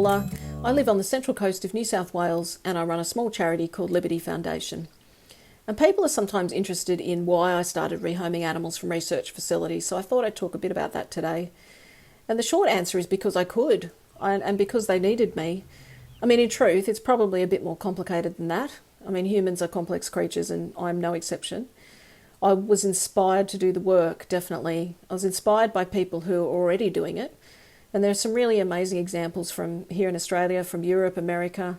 Paula. I live on the central coast of New South Wales and I run a small charity called Liberty Foundation. And people are sometimes interested in why I started rehoming animals from research facilities, so I thought I'd talk a bit about that today. And the short answer is because I could, and because they needed me. I mean, in truth, it's probably a bit more complicated than that. I mean, humans are complex creatures and I'm no exception. I was inspired to do the work, definitely. I was inspired by people who are already doing it. And there are some really amazing examples from here in Australia, from Europe, America,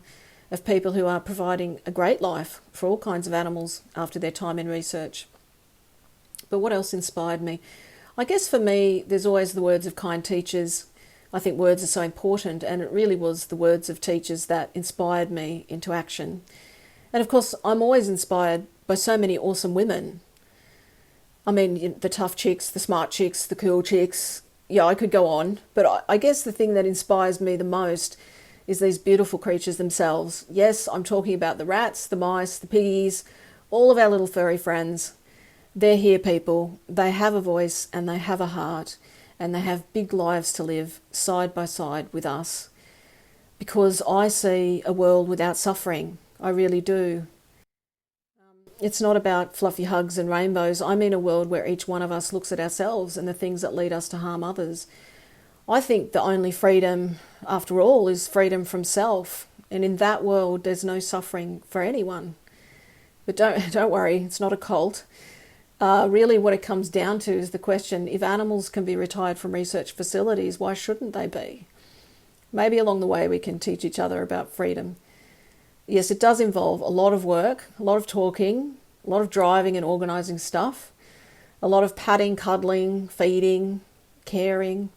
of people who are providing a great life for all kinds of animals after their time in research. But what else inspired me? I guess for me, there's always the words of kind teachers. I think words are so important, and it really was the words of teachers that inspired me into action. And of course, I'm always inspired by so many awesome women. I mean, the tough chicks, the smart chicks, the cool chicks. Yeah, I could go on, but I guess the thing that inspires me the most is these beautiful creatures themselves. Yes, I'm talking about the rats, the mice, the piggies, all of our little furry friends. They're here, people. They have a voice and they have a heart and they have big lives to live side by side with us. Because I see a world without suffering. I really do. It's not about fluffy hugs and rainbows. I mean a world where each one of us looks at ourselves and the things that lead us to harm others. I think the only freedom, after all, is freedom from self. And in that world, there's no suffering for anyone. But don't worry, it's not a cult. Really what it comes down to is the question, if animals can be retired from research facilities, why shouldn't they be? Maybe along the way we can teach each other about freedom. Yes, it does involve a lot of work, a lot of talking, a lot of driving and organising stuff, a lot of patting, cuddling, feeding, caring,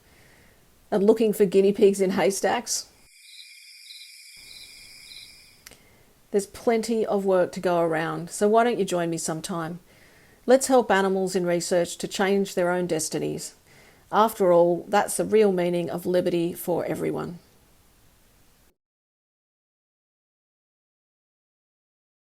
and looking for guinea pigs in haystacks. There's plenty of work to go around, so why don't you join me sometime? Let's help animals in research to change their own destinies. After all, that's the real meaning of liberty for everyone.